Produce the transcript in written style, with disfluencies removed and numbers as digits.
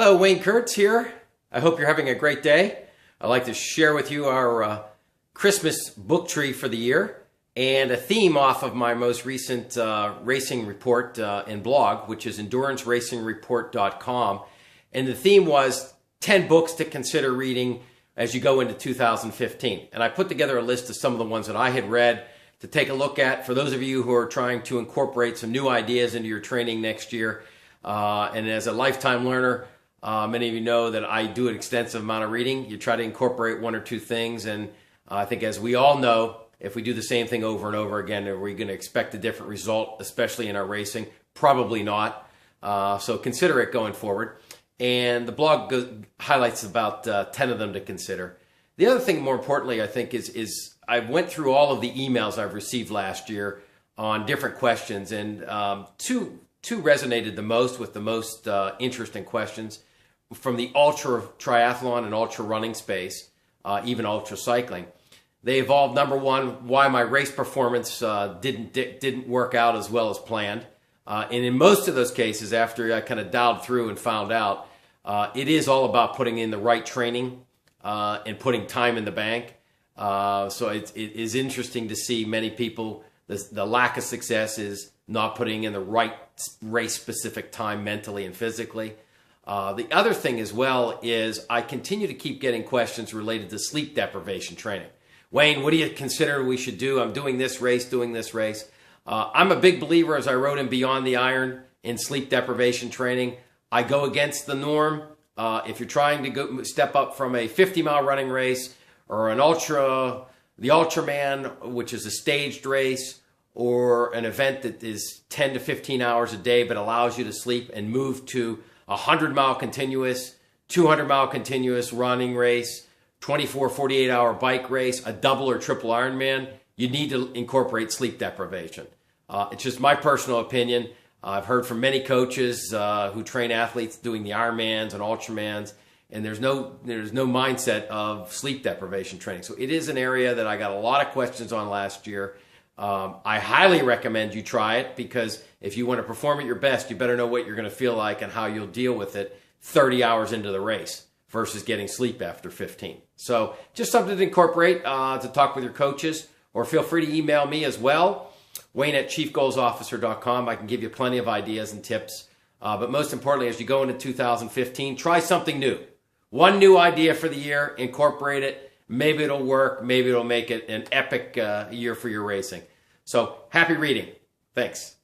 Hello, Wayne Kurtz here. I hope you're having a great day. I'd like to share with you our Christmas book tree for the year and a theme off of my most recent racing report and blog, which is EnduranceRacingReport.com. And the theme was 10 books to consider reading as you go into 2015. And I put together a list of some of the ones that I had read to take a look at for those of you who are trying to incorporate some new ideas into your training next year. And as a lifetime learner, many of you know that I do an extensive amount of reading. You try to incorporate one or two things, and I think as we all know, if we do the same thing over and over again, are we going to expect a different result, especially in our racing? Probably not. So consider it going forward. And the blog highlights about 10 of them to consider. The other thing, more importantly, I think is I went through all of the emails I've received last year on different questions, and two resonated the most with the most interesting questions from the ultra triathlon and ultra running space, even ultra cycling. They evolved, number one, why my race performance didn't work out as well as planned. And in most of those cases, after I kind of dialed through and found out, it is all about putting in the right training and putting time in the bank. So it is interesting to see many people, the lack of success is not putting in the right race-specific time mentally and physically. The other thing as well is I continue to keep getting questions related to sleep deprivation training. Wayne, what do you consider we should do? I'm doing this race. I'm a big believer, as I wrote in Beyond the Iron, in sleep deprivation training. I go against the norm. If you're trying to step up from a 50-mile running race or the Ultraman, which is a staged race, or an event that is 10 to 15 hours a day but allows you to sleep and move to a 100-mile continuous, 200-mile continuous running race, 24, 48-hour bike race, a double or triple Ironman, you need to incorporate sleep deprivation. It's just my personal opinion. I've heard from many coaches who train athletes doing the Ironmans and Ultramans, and there's no mindset of sleep deprivation training. So it is an area that I got a lot of questions on last year. I highly recommend you try it, because if you want to perform at your best, you better know what you're going to feel like and how you'll deal with it 30 hours into the race versus getting sleep after 15. So just something to incorporate to talk with your coaches, or feel free to email me as well, Wayne@chiefgoalsofficer.com. I can give you plenty of ideas and tips. But most importantly, as you go into 2015, try something new. One new idea for the year, incorporate it. Maybe it'll work. Maybe it'll make it an epic year for your racing. So happy reading. Thanks.